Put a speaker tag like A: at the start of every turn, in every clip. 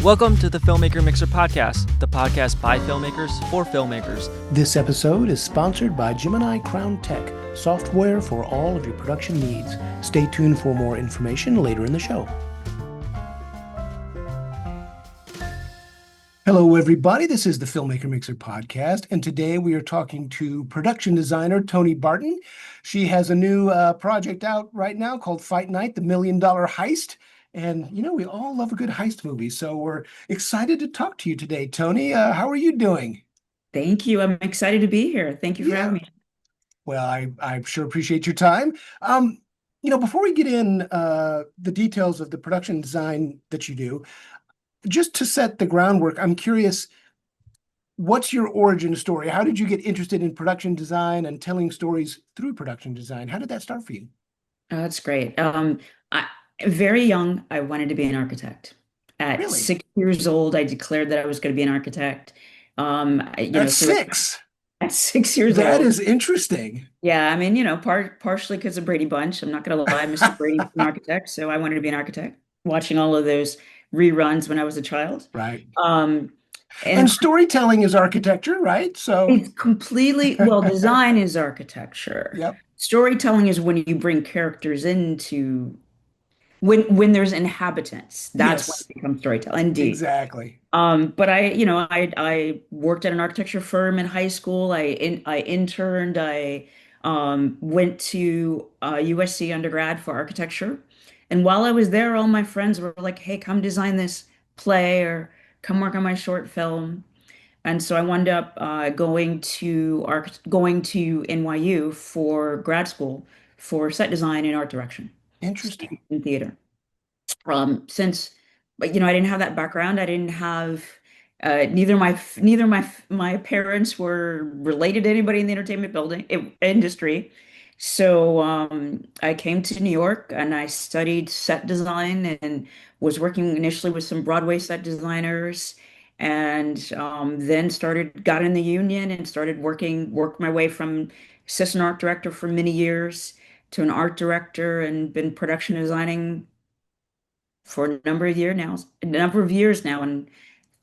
A: Welcome to the Filmmaker Mixer podcast, the podcast by filmmakers for filmmakers.
B: This episode is sponsored by Gemini Crown Tech, software for all of your production needs. Stay tuned for more information later in the show. Hello, everybody. This is the Filmmaker Mixer podcast, and today we are talking to production designer Toni Barton. She has a new project out right now called Fight Night, the Million Dollar Heist. And, you know, we all love a good heist movie, so we're excited to talk to you today, Toni. How are you doing?
C: Thank you. I'm excited to be here. Thank you for having me.
B: Well, I sure appreciate your time. Before we get in the details of the production design that you do, just to set the groundwork, I'm curious, what's your origin story? How did you get interested in production design and telling stories through production design? How did that start for you?
C: Oh, that's great. Very young, I wanted to be an architect. At
B: Really?
C: 6 years old, I declared that I was going to be an architect.
B: At six?
C: At 6 years
B: That
C: old.
B: is interesting.
C: Yeah, I mean, partially because of Brady Bunch. I'm not going to lie, Mr. Brady's an architect, so I wanted to be an architect. Watching all of those reruns when I was a child.
B: Right.
C: And
B: And storytelling is architecture, right? So
C: it's completely, well, design is architecture.
B: Yep.
C: Storytelling is when you bring characters into when there's inhabitants, that's when
B: Yes.
C: it becomes storytelling. Indeed.
B: Exactly.
C: But I worked at an architecture firm in high school. I interned. I went to USC undergrad for architecture. And while I was there, all my friends were like, "Hey, come design this play or come work on my short film." And so I wound up going to NYU for grad school for set design and art direction
B: Interesting.
C: in theater. Since, but I didn't have that background. I didn't have neither my parents were related to anybody in the entertainment industry. So I came to New York and I studied set design and was working initially with some Broadway set designers, and then got in the union and worked my way from assistant art director for many years to an art director, and been production designing for a number of years now, and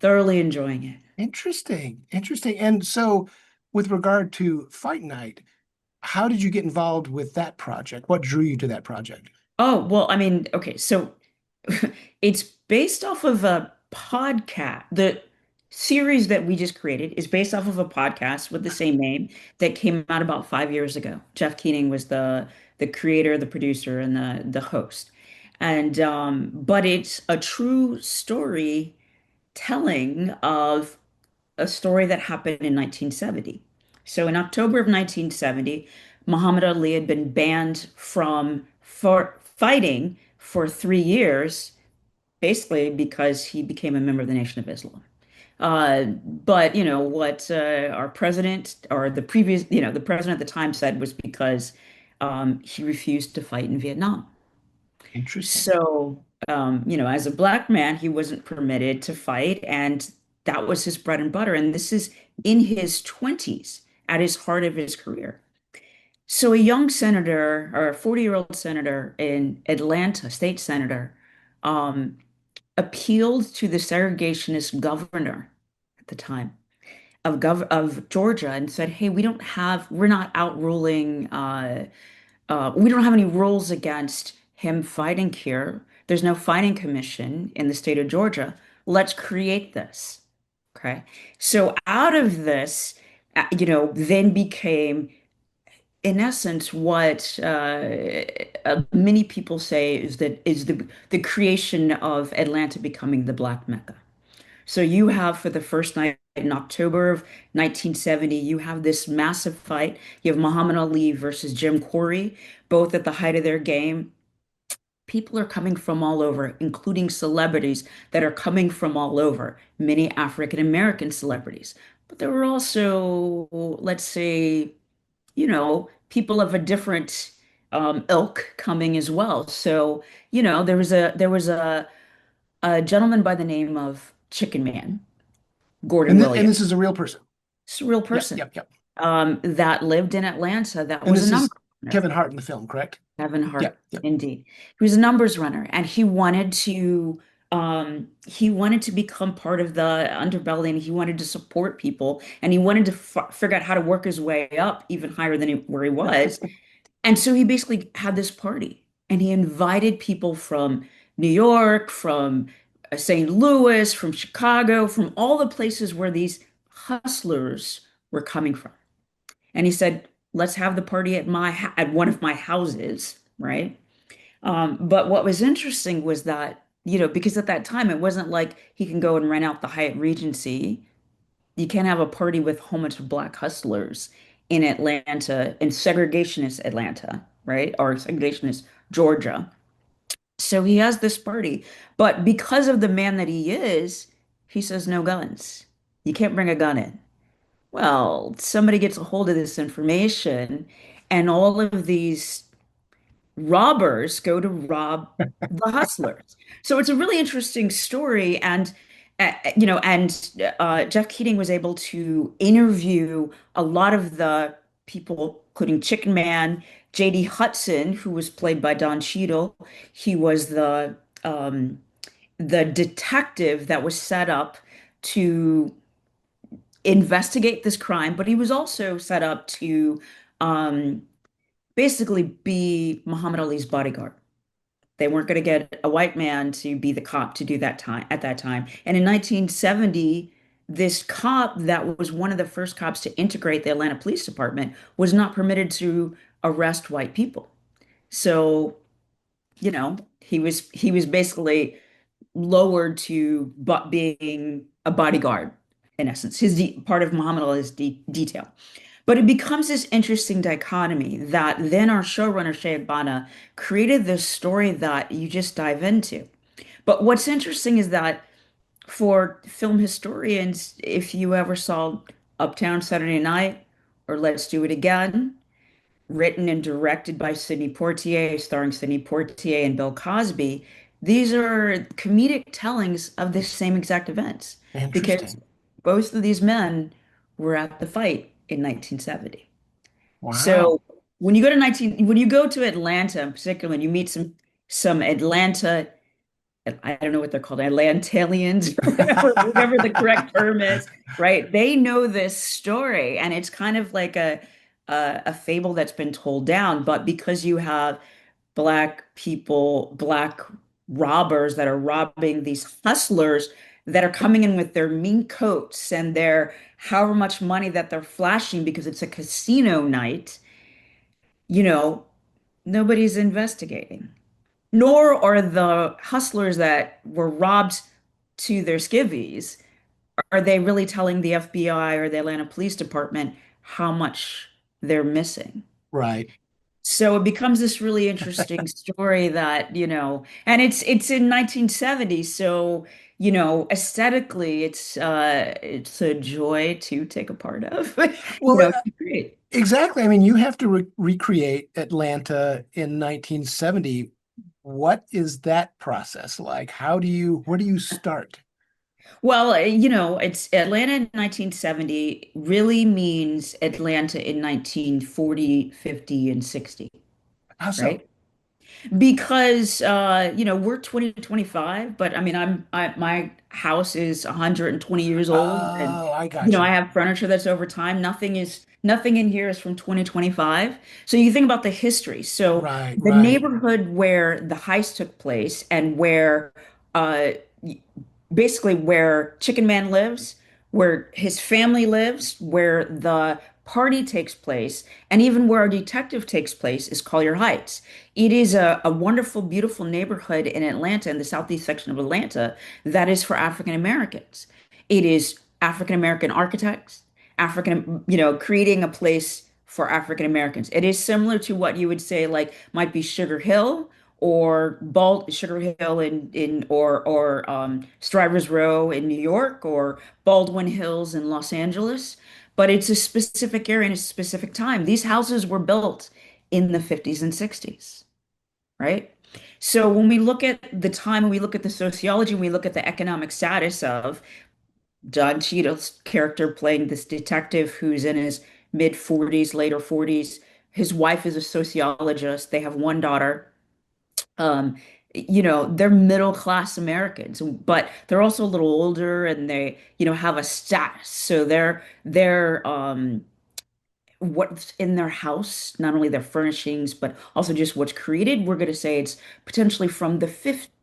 C: thoroughly enjoying it.
B: Interesting. Interesting. And so with regard to Fight Night, how did you get involved with that project? What drew you to that project?
C: Oh, well, I mean, okay, so it's based off of a podcast. The series that we just created is based off of a podcast with the same name that came out about 5 years ago. Jeff Keening was the creator, the producer, and the host. And but it's a true story telling of a story that happened in 1970. So in October of 1970, Muhammad Ali had been banned for fighting for 3 years, basically because he became a member of the Nation of Islam. But what our president, or the president at the time, said was because he refused to fight in Vietnam.
B: Interesting.
C: So, as a black man, he wasn't permitted to fight, and that was his bread and butter. And this is in his 20s, at his heart of his career. So, a young senator, or a 40-year-old senator in Atlanta, state senator, um, appealed to the segregationist governor at the time of Georgia and said, "Hey, we're not outruling, we don't have any rules against him fighting here. There's no fighting commission in the state of Georgia. Let's create this." Okay. So out of this, then became, in essence, what many people say is the creation of Atlanta becoming the Black Mecca. So you have, for the first night in October of 1970, you have this massive fight. You have Muhammad Ali versus Jim Corey, both at the height of their game. People are coming from all over, including celebrities that are coming from all over, many African American celebrities. But there were also, let's say, people of a different ilk coming as well. So, there was a gentleman by the name of Chicken Man, Gordon
B: And
C: Williams.
B: this is a real person.
C: It's a real person.
B: Yep.
C: That lived in Atlanta. That
B: And
C: was
B: this
C: a
B: is
C: number runner.
B: Kevin Hart in the film, correct?
C: Kevin Hart,
B: Yep.
C: indeed. He was a numbers runner, and he wanted to he wanted to become part of the underbelly and he wanted to support people and he wanted to figure out how to work his way up even higher than where he was. And so he basically had this party and he invited people from New York, from St. Louis, from Chicago, from all the places where these hustlers were coming from. And he said, let's have the party at at one of my houses, right? But what was interesting was that, because at that time it wasn't like he can go and rent out the Hyatt Regency. You can't have a party with a whole bunch of black hustlers in Atlanta, in segregationist Atlanta, right? Or segregationist Georgia. So he has this party, but because of the man that he is, he says no guns. You can't bring a gun in. Well, somebody gets a hold of this information, and all of these robbers go to rob the hustlers. So it's a really interesting story, and Jeff Keating was able to interview a lot of the people, including Chicken Man, J.D. Hudson, who was played by Don Cheadle. He was the detective that was set up to investigate this crime, but he was also set up to um, basically be Muhammad Ali's bodyguard. They weren't going to get a white man to be the cop to do that time at that time. And in 1970, this cop that was one of the first cops to integrate the Atlanta Police Department was not permitted to arrest white people. So, he was basically lowered to but being a bodyguard in essence, his part of Muhammad Ali's detail. But it becomes this interesting dichotomy that then our showrunner, Shea Bana, created this story that you just dive into. But what's interesting is that for film historians, if you ever saw Uptown Saturday Night or Let's Do It Again, written and directed by Sidney Poitier, starring Sidney Poitier and Bill Cosby, these are comedic tellings of the same exact events because
B: Interesting.
C: both of these men were at the fight in 1970.
B: Wow.
C: So when you go to Atlanta in particular, and you meet some Atlanta, I don't know what they're called, Atlanteans or whatever the correct term is, right? They know this story, and it's kind of like a fable that's been told down. But because you have black people, black robbers that are robbing these hustlers that are coming in with their mean coats and their however much money that they're flashing because it's a casino night, you know, nobody's investigating. Nor are the hustlers that were robbed to their skivvies, are they really telling the FBI or the Atlanta Police Department how much they're missing?
B: Right.
C: So it becomes this really interesting story that, and it's in 1970, so, aesthetically it's a joy to take a part of.
B: Well,
C: It's great.
B: exactly. I mean, you have to recreate Atlanta in 1970. What is that process like? Where do you start?
C: Well, it's Atlanta in 1970 really means Atlanta in 1940, 50, and 60,
B: How so?
C: right? Because we're 2025, but I mean my house is 120 years old, and
B: Oh, I got
C: I
B: you.
C: have furniture that's over time. Nothing in here is from 2025. So you think about the history. So
B: Right,
C: the
B: right,
C: neighborhood where the heist took place and where uh basically where Chicken Man lives, where his family lives, where the party takes place, and even where our detective takes place is Collier Heights. It is a wonderful, beautiful neighborhood in Atlanta, in the southeast section of Atlanta, that is for African Americans. It is African American architects, creating a place for African Americans. It is similar to what you would say, like, might be Sugar Hill or Bald Sugar Hill in or Strivers Row in New York or Baldwin Hills in Los Angeles. But it's a specific area and a specific time. These houses were built in the 50s and 60s, right? So when we look at the time, when we look at the sociology, when we look at the economic status of Don Cheadle's character playing this detective who's in his mid 40s, later 40s. His wife is a sociologist. They have one daughter. Um, they're middle class Americans, but they're also a little older and they, have a status. So they're what's in their house, not only their furnishings, but also just what's created. We're going to say it's potentially from the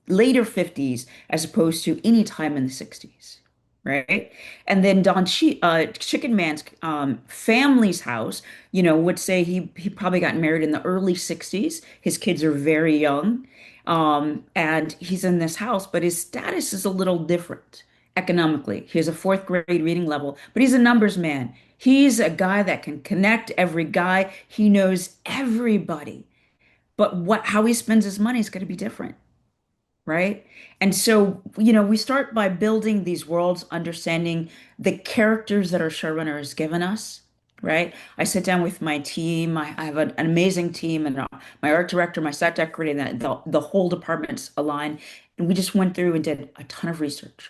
C: later 50s as opposed to any time in the 60s, right? And then Chicken Man's family's house, would say he probably got married in the early 60s. His kids are very young. And he's in this house, but his status is a little different economically. He has a fourth grade reading level, but he's a numbers man. He's a guy that can connect every guy. He knows everybody. But how he spends his money is going to be different, right? And so, we start by building these worlds, understanding the characters that our showrunner has given us, right? I sit down with my team. I have an amazing team, and my art director, my set decorator, and the whole department's aligned. And we just went through and did a ton of research.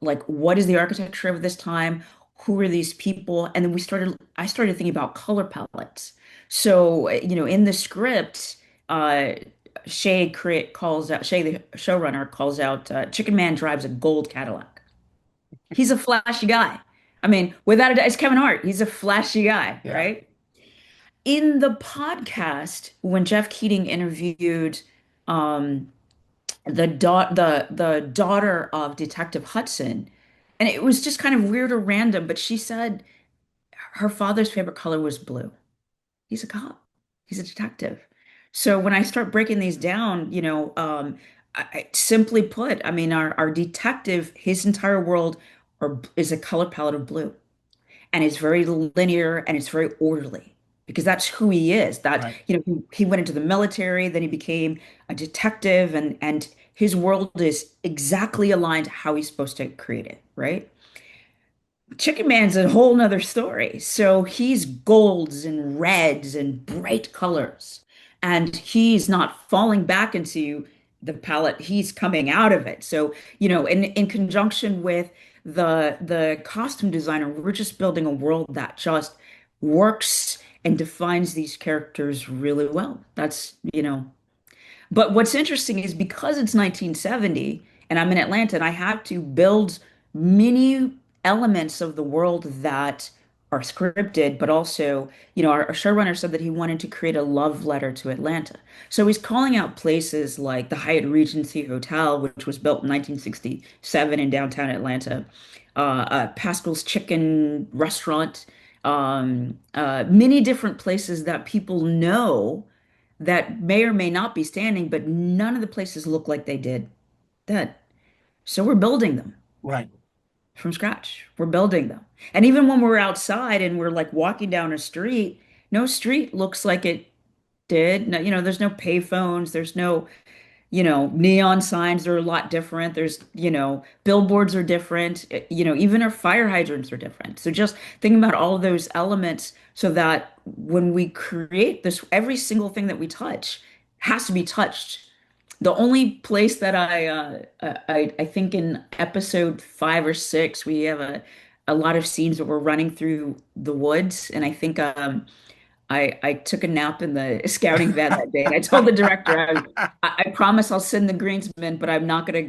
C: Like what is the architecture of this time? Who are these people? And then I started thinking about color palettes. So, in the script, uh, Shay, the showrunner, calls out Chicken Man drives a gold Cadillac. He's a flashy guy. I mean, without a doubt, it's Kevin Hart. He's a flashy guy,
B: Yeah.
C: right? In the podcast, when Jeff Keating interviewed um, the daughter of Detective Hudson, and it was just kind of weird or random, but she said her father's favorite color was blue. He's a cop. He's a detective. So when I start breaking these down, simply put, I mean, our detective, his entire world is a color palette of blue, and it's very linear and it's very orderly because that's who he is. That,
B: Right.
C: he went into the military, then he became a detective, and his world is exactly aligned to how he's supposed to create it, right? Chicken Man's a whole nother story. So he's golds and reds and bright colors. And he's not falling back into the palette, he's coming out of it. So, in conjunction with the costume designer, we're just building a world that just works and defines these characters really well. But what's interesting is because it's 1970 and I'm in Atlanta and I have to build many elements of the world that are scripted, but also, our showrunner said that he wanted to create a love letter to Atlanta. So he's calling out places like the Hyatt Regency Hotel, which was built in 1967 in downtown Atlanta, Pascal's Chicken Restaurant, many different places that people know that may or may not be standing, but none of the places look like they did then. So we're building them
B: Right.
C: from scratch. We're building them. And even when we're outside and we're like walking down a street, no street looks like it did. No, there's no payphones, there's no, neon signs are a lot different. There's, billboards are different. Even our fire hydrants are different. So just thinking about all of those elements so that when we create this, every single thing that we touch has to be touched. The only place that I think in episode 5 or 6 we have a lot of scenes where we're running through the woods, and I think I took a nap in the scouting van that day, and I told the director, I promise I'll send the greensmen, but I'm not gonna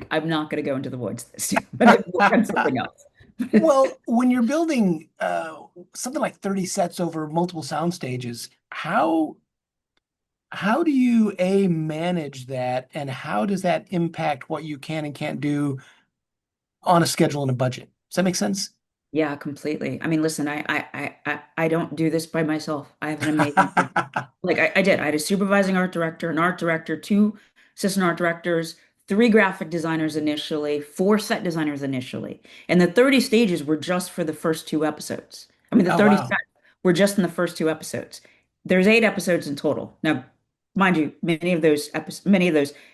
C: go into the woods this time. But I work on something else.
B: Well, when you're building something like 30 sets over multiple sound stages, how do you manage that, and how does that impact what you can and can't do on a schedule and a budget? Does that make sense?
C: Yeah, completely. I mean, listen, I don't do this by myself. I have an amazing team. Like I did. I had a supervising art director, an art director, two assistant art directors, three graphic designers initially, four set designers initially. And the 30 stages were just for the first two episodes. I mean, the
B: Oh,
C: 30
B: wow.
C: sets were just in the first two episodes. There's 8 episodes in total. Now, mind you, many of those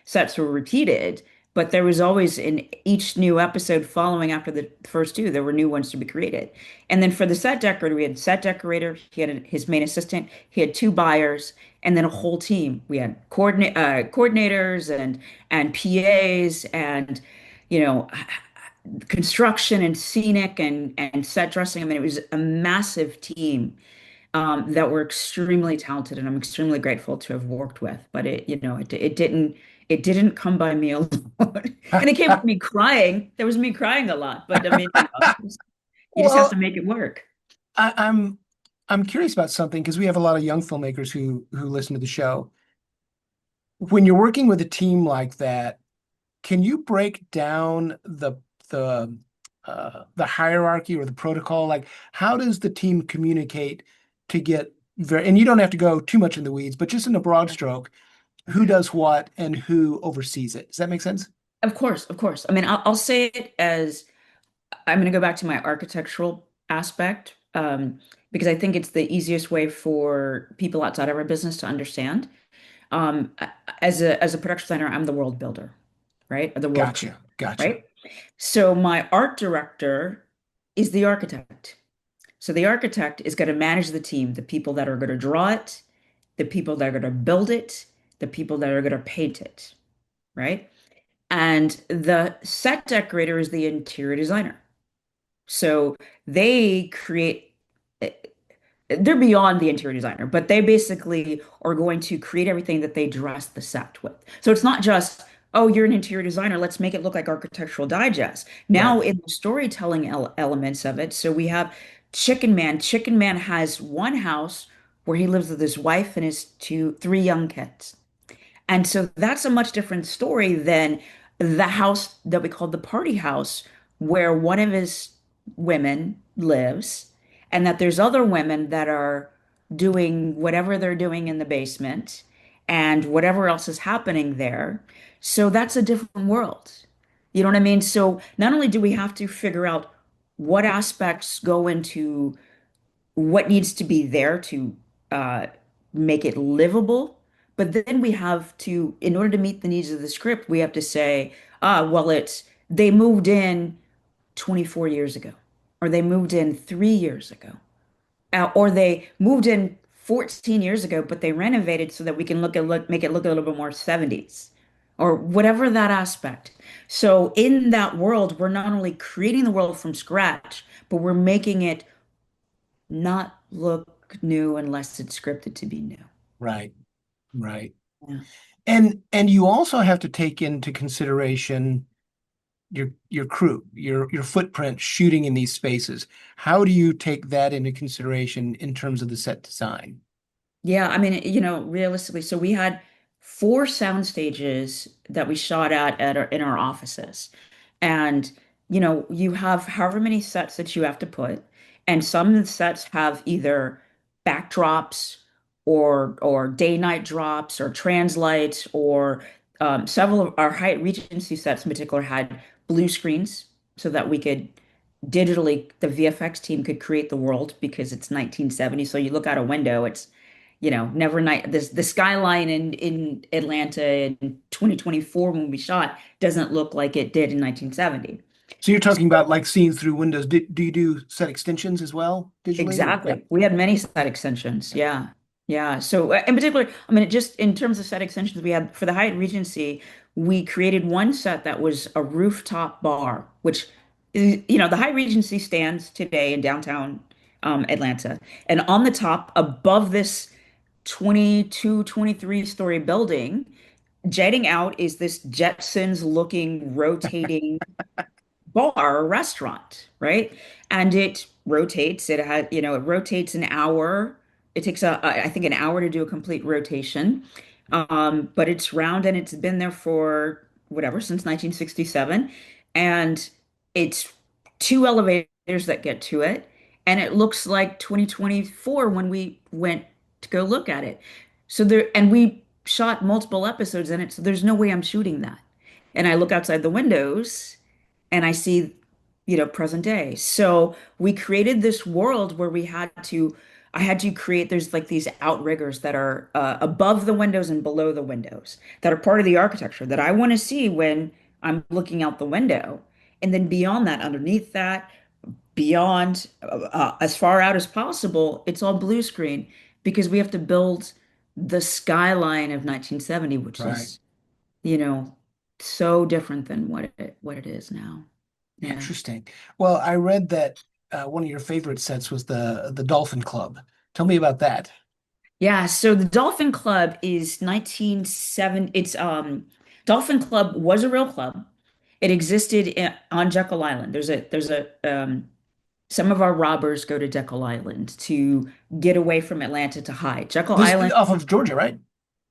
C: sets were repeated, but there was always in each new episode following after the first two, there were new ones to be created. And then for the set decorator, we had set decorator, he had his main assistant, he had two buyers, and then a whole team. We had coordinators and PAs and you know construction and scenic and set dressing. I mean, it was a massive team that were extremely talented, and I'm extremely grateful to have worked with. But it it didn't come by me alone. And it came with me crying. There was me crying a lot, but I mean, you just have to
B: Well,
C: make it work.
B: I, I'm I'm curious about something because we have a lot of young filmmakers who listen to the show. When you're working with a team like that, can you break down the the hierarchy or the protocol? Like, how does the team communicate to get very, and you don't have to go too much in the weeds, but just in a broad stroke, who does what and who oversees it? Does that make sense?
C: Of course, of course. I mean, I'll say it as I'm going to go back to my architectural aspect, because I think it's the easiest way for people outside of our business to understand. Um, as a production designer, I'm the world builder, right? Or the world creator,
B: Gotcha. Gotcha.
C: right? So my art director is the architect. So the architect is going to manage the team, the people that are going to draw it, the people that are going to build it, the people that are going to paint it, right? And the set decorator is the interior designer. So they create, they're beyond the interior designer, but they basically are going to create everything that they dress the set with. So it's not just, oh, you're an interior designer, let's make it look like Architectural Digest.
B: Right.
C: Now, in the storytelling elements of it, so we have Chicken Man. Chicken Man has one house where he lives with his wife and his three young kids. And so that's a much different story than the house that we call the party house, where one of his women lives, and that there's other women that are doing whatever they're doing in the basement and whatever else is happening there. So that's a different world. You know what I mean? So not only do we have to figure out what aspects go into what needs to be there to uh, make it livable. But then we have to, in order to meet the needs of the script, we have to say, well, they moved in 24 years ago, or they moved in 3 years ago, or they moved in 14 years ago, but they renovated so that we can make it look a little bit more 70s, or whatever that aspect. So in that world, we're not only creating the world from scratch, but we're making it not look new unless it's scripted to be new.
B: Right. Right.
C: Yeah.
B: And you also have to take into consideration your crew, your footprint shooting in these spaces. How do you take that into consideration in terms of the set design?
C: Yeah, I mean, realistically, so we had four sound stages that we shot in our offices. And, you have however many sets that you have to put, and some sets have either backdrops or day-night drops or translights or several of our Hyatt Regency sets in particular had blue screens so that we could digitally, the VFX team could create the world because it's 1970. So you look out a window, it's never night. This the skyline in Atlanta in 2024 when we shot doesn't look like it did in 1970.
B: So you're talking about
C: So
B: like scenes through windows. Do you do set extensions as well digitally or yeah.
C: exactly. We had many set extensions. Yeah. Yeah. So in particular, I mean, just in terms of set extensions, we had for the Hyatt Regency, we created one set that was a rooftop bar, which the Hyatt Regency stands today in downtown Atlanta. And on the top, above this 22, 23-story building, jetting out is this Jetsons looking rotating bar or restaurant, right? And it rotates. It rotates an hour. It takes I think an hour to do a complete rotation. But it's round and it's been there for whatever since 1967. And it's two elevators that get to it. And it looks like 2024 when we went to go look at it. And we shot multiple episodes in it, so there's no way I'm shooting that. And I look outside the windows and I see, present day. So we created this world where I had to create, there's like these outriggers that are above the windows and below the windows that are part of the architecture that I want to see when I'm looking out the window. And then beyond that, underneath that, beyond, as far out as possible, it's all blue screen because we have to build the skyline of 1970, which
B: Right.
C: is, you know, so different than what it is now. Yeah.
B: Interesting. Well, I read that one of your favorite sets was the Dolphin Club. Tell me about that.
C: Yeah, so the Dolphin Club is 1970. It's Dolphin Club was a real club. It existed on Jekyll Island. Some of our robbers go to Jekyll Island to get away from Atlanta to hide. Jekyll
B: This
C: Island,
B: off of Georgia, right?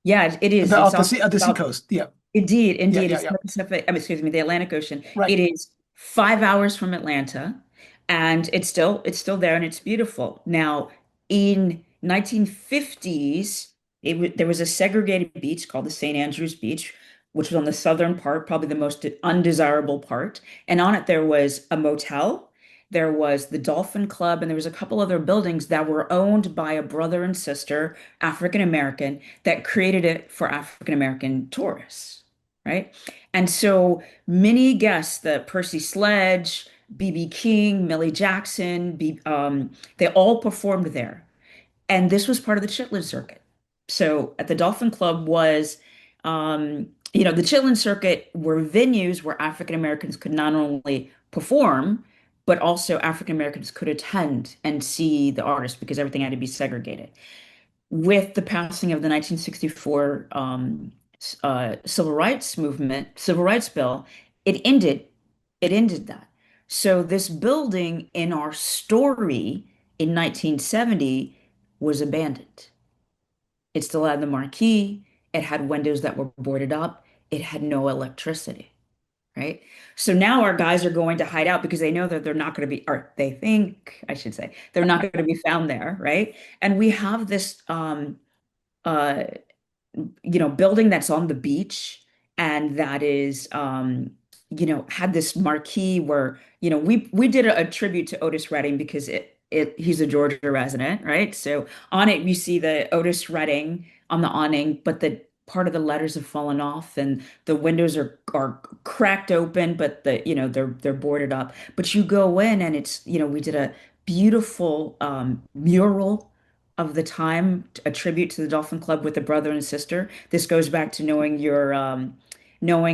C: yeah, it is. It's
B: Off
C: off
B: the
C: it's
B: sea
C: off
B: coast. Yeah.
C: Indeed,
B: Yeah,
C: indeed.
B: yeah,
C: It's
B: yeah.
C: the Pacific, excuse me, the Atlantic Ocean. It
B: Right.
C: is 5 hours from Atlanta, and it's still there and it's beautiful. Now, in 1950s, there was a segregated beach called the St. Andrews Beach, which was on the southern part, probably the most undesirable part. And on it there was a motel, there was the Dolphin Club, and there was a couple other buildings that were owned by a brother and sister, African American, that created it for African American tourists, right? And so many guests, the Percy Sledge, B.B. King, Millie Jackson, they all performed there. And this was part of the Chitlin circuit. So at the Dolphin Club was, the Chitlin circuit were venues where African Americans could not only perform, but also African Americans could attend and see the artists because everything had to be segregated. With the passing of the 1964 civil rights bill, it ended it ended that. So this building in our story in 1970 was abandoned. It still had the marquee. It had windows that were boarded up. It had no electricity, right? So now our guys are going to hide out because they know that they're not going to be, or they think, I should say, they're not going to be found there, right? And we have this uh building that's on the beach and that is had this marquee where we did a tribute to Otis Redding because he's a Georgia resident, right? So on it you see the Otis Redding on the awning, but the part of the letters have fallen off and the windows are cracked open, but they're boarded up. But you go in and it's we did a beautiful mural of the time, a tribute to the Dolphin Club with the brother and sister. This goes back to knowing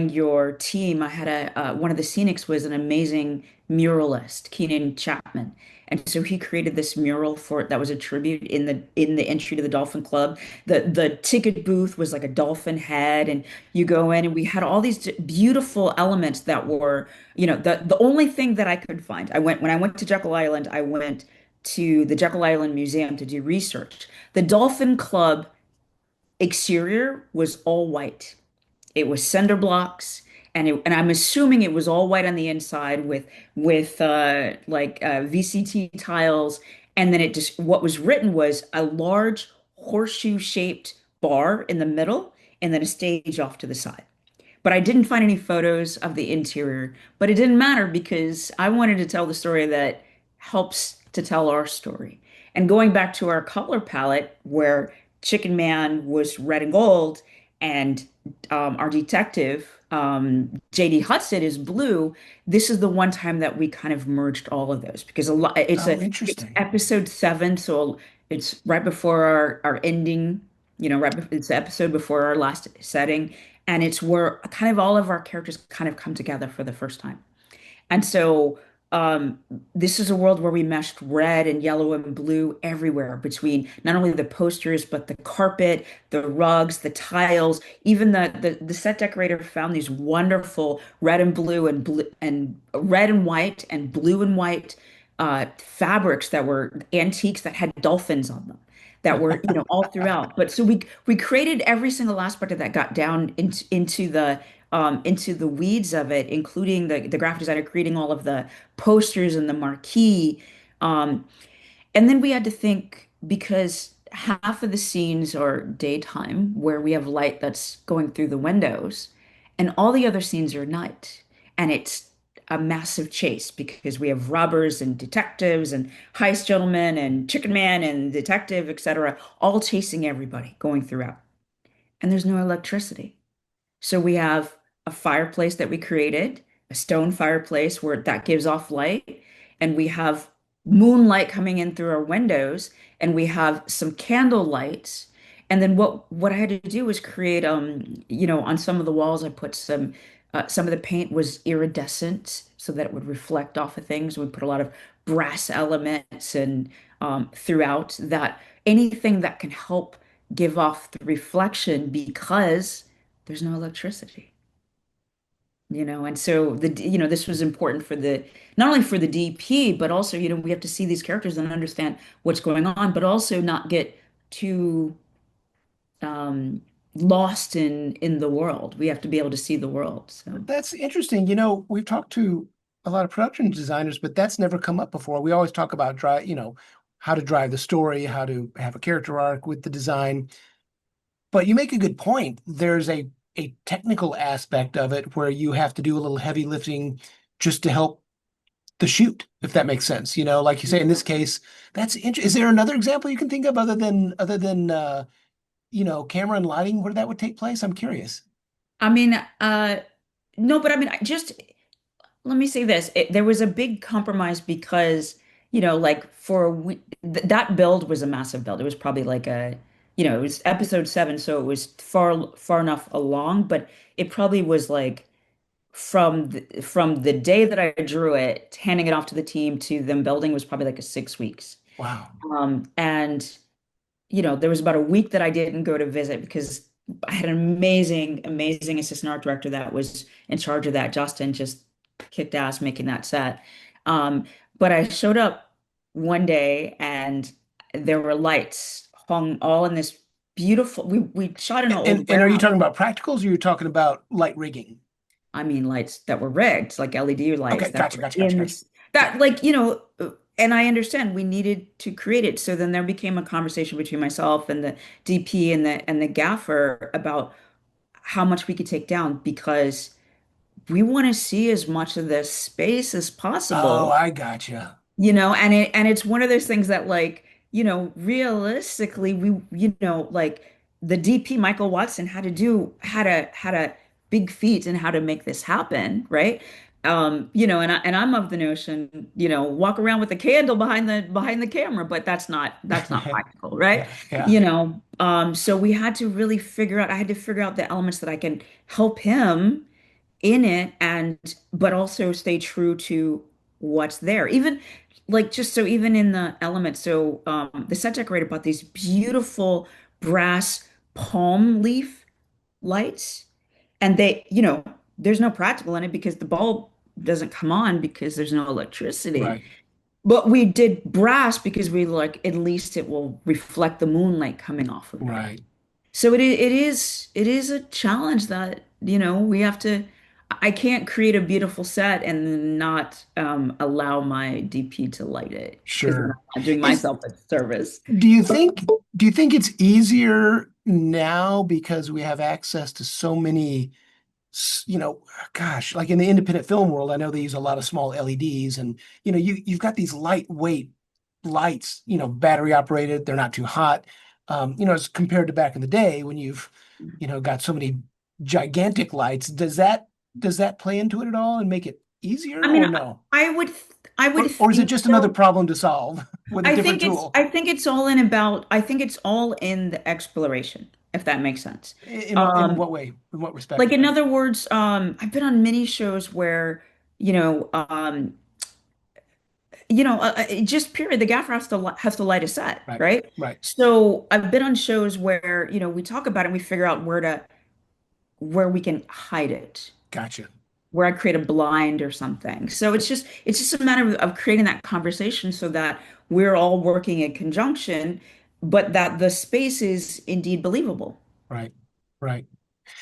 C: your team. I had one of the scenics was an amazing muralist, Keenan Chapman. And so he created this mural for it that was a tribute in the entry to the Dolphin Club. The ticket booth was like a dolphin head, and you go in and we had all these beautiful elements that were, the only thing that I could find. When I went to Jekyll Island, I went to the Jekyll Island Museum to do research. The Dolphin Club exterior was all white. It was cinder blocks, and I'm assuming it was all white on the inside with VCT tiles. And then it just what was written was a large horseshoe shaped bar in the middle, and then a stage off to the side. But I didn't find any photos of the interior. But it didn't matter because I wanted to tell the story that helps to tell our story. And going back to our color palette, where Chicken Man was red and gold, and our detective, JD Hudson, is blue. This is the one time that we kind of merged all of those because
B: Oh,
C: it's
B: interesting.
C: episode 7, so it's right before our ending. It's the episode before our last setting, and it's where kind of all of our characters kind of come together for the first time. And so um, this is a world where we meshed red and yellow and blue everywhere between not only the posters, but the carpet, the rugs, the tiles. Even the set decorator found these wonderful red and blue and red and white and blue and white fabrics that were antiques that had dolphins on them. That were, all throughout. But so we created every single aspect of that, got down into the weeds of it, including the graphic designer creating all of the posters and the marquee. Um, and then we had to think because half of the scenes are daytime where we have light that's going through the windows, and all the other scenes are night. And it's a massive chase because we have robbers and detectives and heist gentlemen and chicken man and detective, etc., all chasing everybody going throughout. And there's no electricity. So we have a fireplace that we created, a stone fireplace where that gives off light, and we have moonlight coming in through our windows, and we have some candle lights. And then what I had to do was create on some of the walls I put some of the paint was iridescent so that it would reflect off of things. We put a lot of brass elements and throughout that anything that can help give off the reflection because there's no electricity. And so this was important for the not only for the DP, but also, we have to see these characters and understand what's going on, but also not get too um lost in the world. We have to be able to see the world. So
B: That's interesting. We've talked to a lot of production designers, but that's never come up before. We always talk about how to drive the story, how to have a character arc with the design. But you make a good point. There's a technical aspect of it where you have to do a little heavy lifting just to help the shoot, if that makes sense. Like you say, in this case, that's interesting. Is there another example you can think of other than camera and lighting where that would take place? I'm curious.
C: I mean, no, but I mean, just let me say this. There was a big compromise because, like for a week, that build was a massive build. It was probably like it was episode 7, so it was far enough along, but it probably was like from the day that I drew it, handing it off to the team to them building was probably like a 6 weeks.
B: Wow.
C: And there was about a week that I didn't go to visit because I had an amazing, amazing assistant art director that was in charge of that. Justin just kicked ass making that set. Um, but I showed up one day and there were lights hung all in this beautiful. We shot in an old
B: And are you
C: warehouse.
B: talking about practicals or you're talking about light rigging?
C: I mean, lights that were rigged, like LED lights
B: Okay,
C: that
B: gotcha,
C: were
B: gotcha, gotcha,
C: in
B: gotcha.
C: this,
B: Yeah.
C: that like, and I understand we needed to create it. So then there became a conversation between myself and the DP and the gaffer about how much we could take down because we want to see as much of this space as
B: Oh,
C: possible.
B: I gotcha.
C: And it's one of those things that like, realistically like the DP Michael Watson had a big feat in how to make this happen, right? And I'm of the notion, walk around with a candle behind the camera, but that's not practical, right?
B: Yeah, yeah.
C: So we had to really I had to figure out the elements that I can help him in it and but also stay true to what's there. Even like just so even in the elements, so the set decorator bought these beautiful brass palm leaf lights and there's no practical in it because the bulb doesn't come on because there's no electricity.
B: Right,
C: But we did brass because we like at least it will reflect the moonlight coming off of it.
B: right.
C: So it is a challenge that, we have to I can't create a beautiful set and not allow my DP to light it because then I'm
B: Sure.
C: not doing
B: Is
C: myself a service.
B: do you think do you think it's easier now because we have access to so many, gosh, like in the independent film world, I know they use a lot of small LEDs and you've got these lightweight lights, battery operated, they're not too hot. As compared to back in the day when you've got so many gigantic lights, does that play into it at all and make it
C: I
B: easier
C: mean,
B: or no?
C: I would
B: Or is it
C: think
B: just another
C: so.
B: problem to solve with a
C: I
B: different
C: think it's
B: tool?
C: I think it's all in about I think it's all in the exploration, if that makes sense.
B: In
C: Um,
B: what way? In what respect?
C: like in other words, I've been on many shows where, you know, um, just period. The gaffer has to light a set,
B: Right,
C: right?
B: right.
C: So I've been on shows where, we talk about it and we figure out where we can hide it,
B: Gotcha.
C: where I create a blind or something. So it's just a matter of creating that conversation so that we're all working in conjunction, but that the space is indeed believable.
B: Right, right.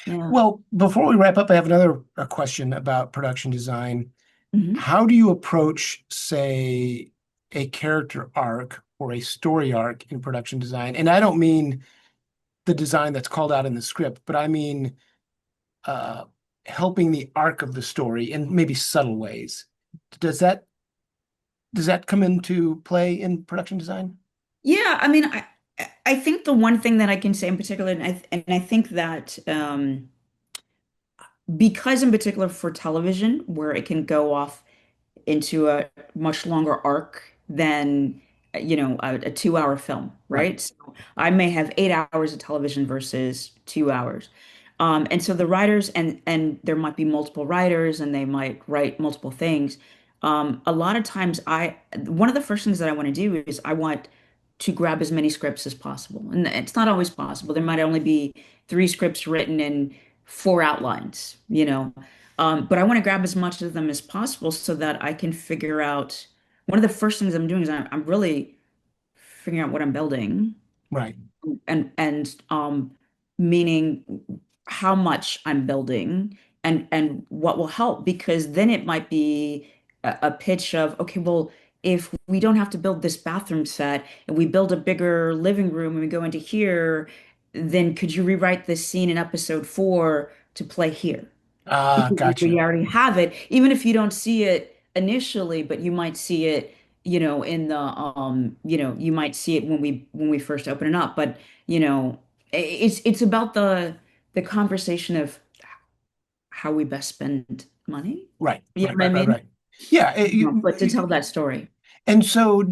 C: Yeah.
B: Well, before we wrap up, I have another question about production design.
C: Mhm.
B: How do you approach, say, a character arc or a story arc in production design? And I don't mean the design that's called out in the script, but I mean uh, helping the arc of the story in maybe subtle ways. Does that does that come into play in production design?
C: Yeah, I mean, I think the one thing that I can say in particular, and I think that because in particular for television, where it can go off into a much longer arc than a 2 hour film,
B: Right,
C: right? So I may have 8 hours of television versus 2 hours. And so the writers and there might be multiple writers and they might write multiple things. A lot of times one of the first things that I want to do is I want to grab as many scripts as possible. And it's not always possible. There might only be 3 scripts written and 4 outlines. But I want to grab as much of them as possible so that I can figure out. One of the first things I'm doing is I'm really figuring out what I'm building,
B: Right.
C: and meaning how much I'm building and what will help, because then it might be a pitch of, okay, well, if we don't have to build this bathroom set and we build a bigger living room and we go into here, then could you rewrite this scene in episode 4 to play here?
B: Ah,
C: Because we
B: gotcha.
C: already have it, even if you don't see it initially, but you might see it, in the you might see it when we first open it up. But it's about the conversation of how we best spend money.
B: Right,
C: You know
B: right,
C: what I
B: right, right,
C: mean?
B: right. Yeah,
C: But to tell that story.
B: and so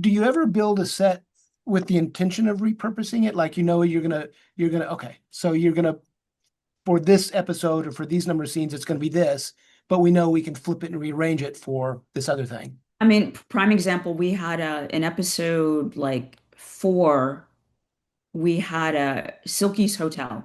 B: do you ever build a set with the intention of repurposing it? Like, you're gonna, okay, so you're gonna, for this episode or for these number of scenes, it's gonna be this, but we know we can flip it and rearrange it for this other thing.
C: I mean, prime example, we had an episode like 4. We had a Silky's Hotel,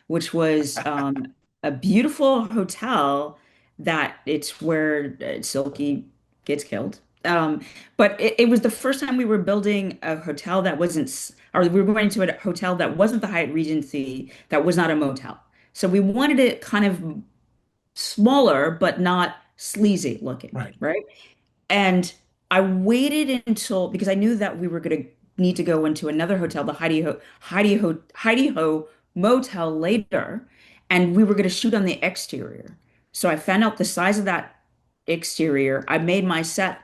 C: which was a beautiful hotel that it's where Silky gets killed. But it was the first time we were building a hotel that wasn't, or we were going to a hotel that wasn't the Hyatt Regency, that was not a motel. So we wanted it kind of smaller, but not sleazy looking,
B: Right.
C: right? And I waited until, because I knew that we were going to need to go into another hotel, the Heidi Ho Motel later, and we were going to shoot on the exterior. So I found out the size of that exterior. I made my set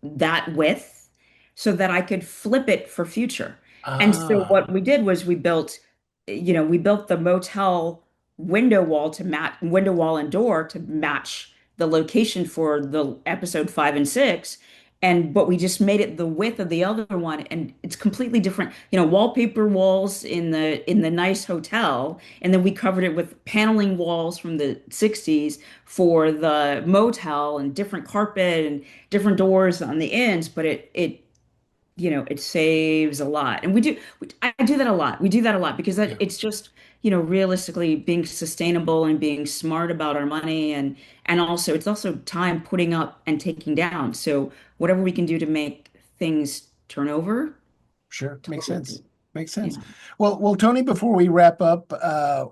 C: that width so that I could flip it for future. And so
B: Ah,
C: what we did was we built the motel window wall and door to match the location for the episode 5 and 6. But we just made it the width of the other one, and it's completely different. Wallpaper walls in the nice hotel, and then we covered it with paneling walls from the 60s for the motel, and different carpet and different doors on the ends. But it saves a lot, and I do that a lot. We do that a lot because
B: yeah,
C: it's just realistically being sustainable and being smart about our money, and also it's also time putting up and taking down. So whatever we can do to make things turn over,
B: sure. Makes
C: totally do.
B: sense. Makes
C: Yeah.
B: sense. Well, Toni, before we wrap up,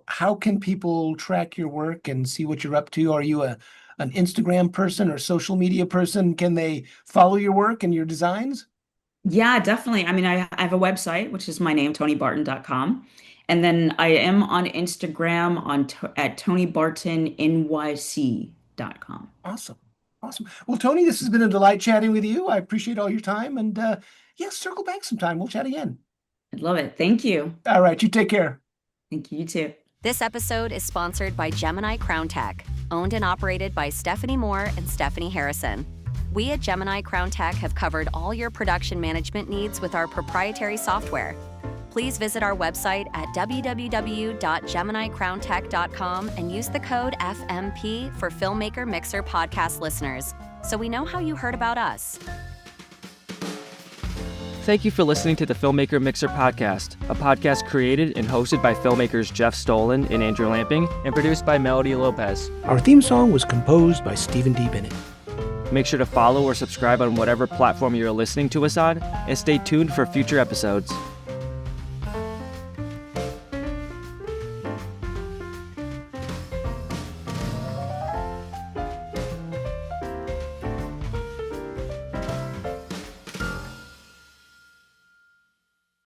B: how can people track your work and see what you're up to? Are you an Instagram person or social media person? Can they follow your work and your designs?
C: Yeah, definitely. I mean, I have a website, which is my name, tonibarton.com. And then I am on Instagram at tonibartonnyc.com.
B: Awesome. Awesome. Well, Toni, this has been a delight chatting with you. I appreciate all your time, and yeah, circle back sometime. We'll chat again.
C: I'd love it. Thank you.
B: All right, you take care.
C: Thank you, you too.
D: This episode is sponsored by Gemini Crown Tech, owned and operated by Stephanie Moore and Stephanie Harrison. We at Gemini Crown Tech have covered all your production management needs with our proprietary software. Please visit our website at www.geminicrowntech.com and use the code FMP for Filmmaker Mixer podcast listeners, so we know how you heard about us.
A: Thank you for listening to the Filmmaker Mixer podcast, a podcast created and hosted by filmmakers Jeff Stolen and Andrew Lamping, and produced by Melody Lopez.
B: Our theme song was composed by Stephen D. Bennett.
A: Make sure to follow or subscribe on whatever platform you're listening to us on, and stay tuned for future episodes.